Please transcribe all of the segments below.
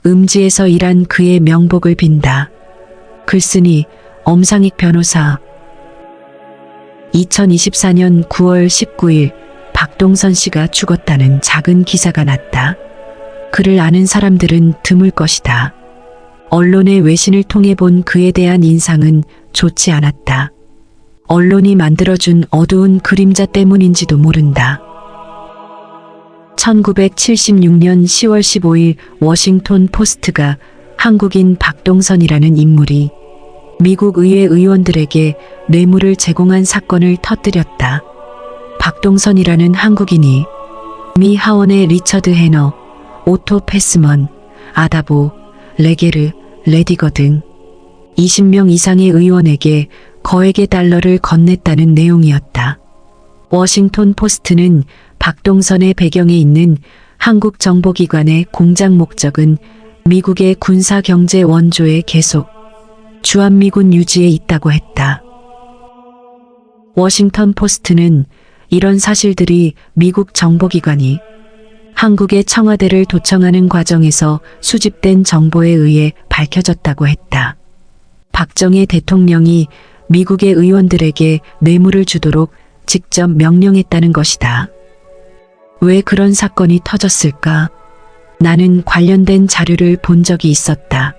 음지에서 일한 그의 명복을 빈다. 글쓴이 엄상익 변호사. 2024년 9월 19일 박동선 씨가 죽었다는 작은 기사가 났다. 그를 아는 사람들은 드물 것이다. 언론의 외신을 통해 본 그에 대한 인상은 좋지 않았다. 언론이 만들어준 어두운 그림자 때문인지도 모른다. 1976년 10월 15일 워싱턴 포스트가 한국인 박동선이라는 인물이 미국 의회 의원들에게 뇌물을 제공한 사건을 터뜨렸다. 박동선이라는 한국인이 미 하원의 리처드 해너, 오토 패스먼, 아다보, 레게르, 레디거 등 20명 이상의 의원에게 거액의 달러를 건넸다는 내용이었다. 워싱턴 포스트는 박동선의 배경에 있는 한국 정보기관의 공작 목적은 미국의 군사경제 원조의 계속, 주한미군 유지에 있다고 했다. 워싱턴 포스트는 이런 사실들이 미국 정보기관이 한국의 청와대를 도청하는 과정에서 수집된 정보에 의해 밝혀졌다고 했다. 박정희 대통령이 미국의 의원들에게 뇌물을 주도록 직접 명령했다는 것이다. 왜 그런 사건이 터졌을까? 나는 관련된 자료를 본 적이 있었다.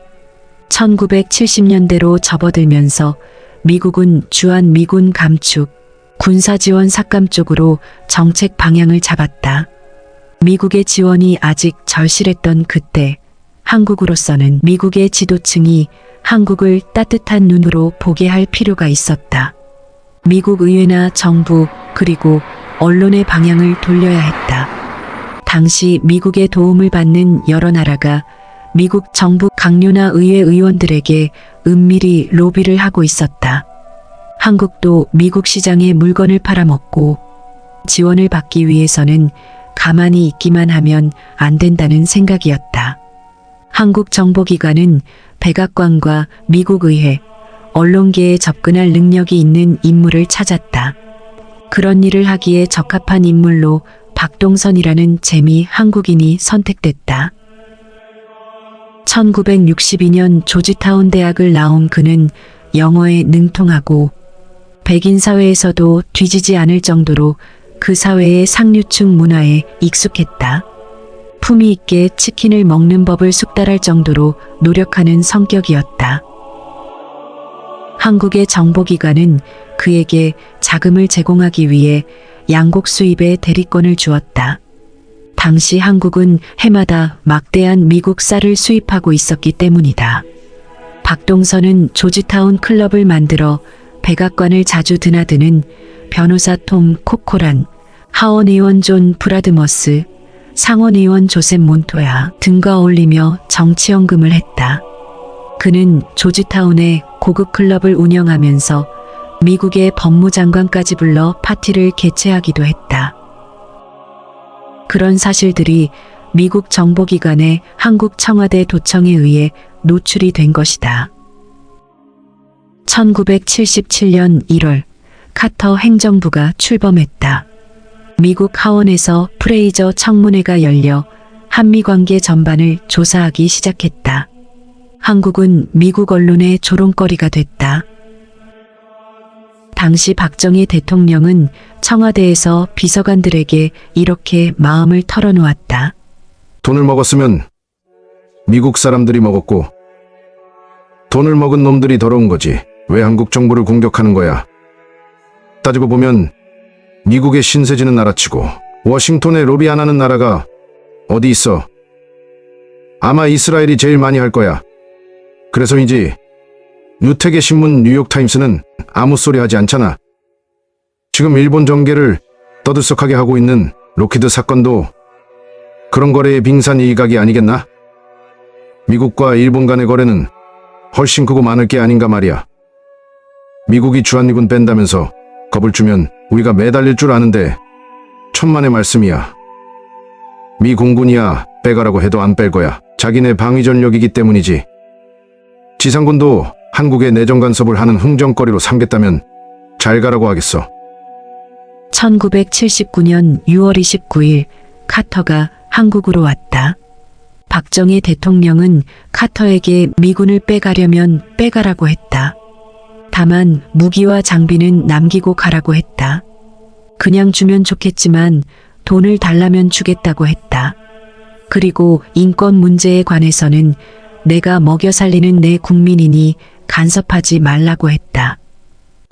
1970년대로 접어들면서 미국은 주한미군 감축, 군사지원 삭감 쪽으로 정책 방향을 잡았다. 미국의 지원이 아직 절실했던 그때 한국으로서는 미국의 지도층이 한국을 따뜻한 눈으로 보게 할 필요가 있었다. 미국 의회나 정부 그리고 언론의 방향을 돌려야 했다. 당시 미국의 도움을 받는 여러 나라가 미국 정부 강요나 의회 의원들에게 은밀히 로비를 하고 있었다. 한국도 미국 시장에 물건을 팔아먹고 지원을 받기 위해서는 가만히 있기만 하면 안 된다는 생각이었다. 한국 정보기관은 백악관과 미국 의회, 언론계에 접근할 능력이 있는 인물을 찾았다. 그런 일을 하기에 적합한 인물로 박동선이라는 재미 한국인이 선택됐다. 1962년 조지타운 대학을 나온 그는 영어에 능통하고 백인 사회에서도 뒤지지 않을 정도로 그 사회의 상류층 문화에 익숙했다. 품위 있게 치킨을 먹는 법을 숙달할 정도로 노력하는 성격이었다. 한국의 정보기관은 그에게 자금을 제공하기 위해 양곡 수입의 대리권을 주었다. 당시 한국은 해마다 막대한 미국 쌀을 수입하고 있었기 때문이다. 박동선은 조지타운 클럽을 만들어 백악관을 자주 드나드는 변호사 톰 코코란, 하원의원 존 브라드머스, 상원의원 조셉 몬토야 등과 어울리며 정치연금을 했다. 그는 조지타운에 고급 클럽을 운영하면서 미국의 법무장관까지 불러 파티를 개최하기도 했다. 그런 사실들이 미국 정보기관의 한국 청와대 도청에 의해 노출이 된 것이다. 1977년 1월 카터 행정부가 출범했다. 미국 하원에서 프레이저 청문회가 열려 한미관계 전반을 조사하기 시작했다. 한국은 미국 언론의 조롱거리가 됐다. 당시 박정희 대통령은 청와대에서 비서관들에게 이렇게 마음을 털어놓았다. 돈을 먹었으면 미국 사람들이 먹었고 돈을 먹은 놈들이 더러운 거지. 왜 한국 정부를 공격하는 거야? 따지고 보면 미국의 신세지는 나라치고 워싱턴에 로비 안 하는 나라가 어디 있어? 아마 이스라엘이 제일 많이 할 거야. 그래서인지 유태계 신문 뉴욕타임스는 아무 소리 하지 않잖아. 지금 일본 정계를 떠들썩하게 하고 있는 로키드 사건도 그런 거래의 빙산 일각이 아니겠나? 미국과 일본 간의 거래는 훨씬 크고 많을 게 아닌가 말이야. 미국이 주한미군 뺀다면서 겁을 주면 우리가 매달릴 줄 아는데 천만의 말씀이야. 미 공군이야 빼가라고 해도 안 뺄 거야. 자기네 방위 전력이기 때문이지. 지상군도 한국의 내정 간섭을 하는 흥정거리로 삼겠다면 잘 가라고 하겠어. 1979년 6월 29일 카터가 한국으로 왔다. 박정희 대통령은 카터에게 미군을 빼가려면 빼가라고 했다. 다만 무기와 장비는 남기고 가라고 했다. 그냥 주면 좋겠지만 돈을 달라면 주겠다고 했다. 그리고 인권 문제에 관해서는 내가 먹여 살리는 내 국민이니 간섭하지 말라고 했다.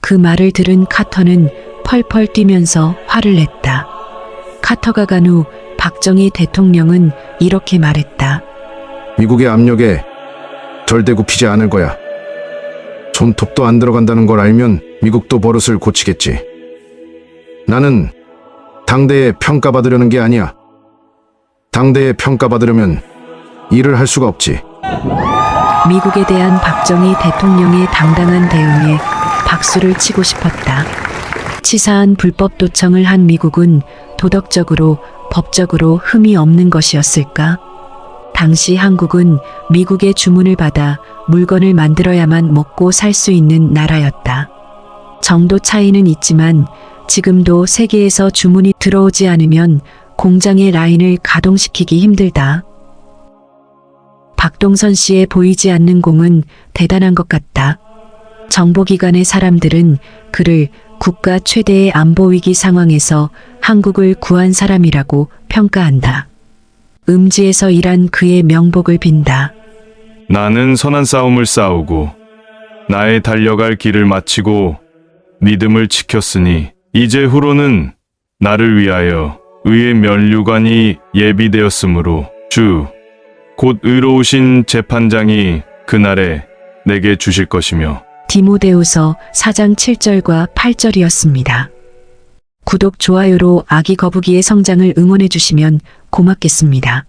그 말을 들은 카터는 펄펄 뛰면서 화를 냈다. 카터가 간 후 박정희 대통령은 이렇게 말했다. 미국의 압력에 절대 굽히지 않을 거야. 손톱도 안 들어간다는 걸 알면 미국도 버릇을 고치겠지. 나는 당대에 평가받으려는 게 아니야. 당대에 평가받으려면 일을 할 수가 없지. 미국에 대한 박정희 대통령의 당당한 대응에 박수를 치고 싶었다. 치사한 불법 도청을 한 미국은 도덕적으로, 법적으로 흠이 없는 것이었을까? 당시 한국은 미국의 주문을 받아 물건을 만들어야만 먹고 살 수 있는 나라였다. 정도 차이는 있지만 지금도 세계에서 주문이 들어오지 않으면 공장의 라인을 가동시키기 힘들다. 박동선 씨의 보이지 않는 공은 대단한 것 같다. 정보기관의 사람들은 그를 국가 최대의 안보위기 상황에서 한국을 구한 사람이라고 평가한다. 음지에서 일한 그의 명복을 빈다. 나는 선한 싸움을 싸우고 나의 달려갈 길을 마치고 믿음을 지켰으니 이제후로는 나를 위하여 의의 면류관이 예비되었으므로 주 곧 의로우신 재판장이 그날에 내게 주실 것이며. 디모데후서 4장 7절과 8절이었습니다. 구독, 좋아요로 아기 거북이의 성장을 응원해 주시면 고맙겠습니다.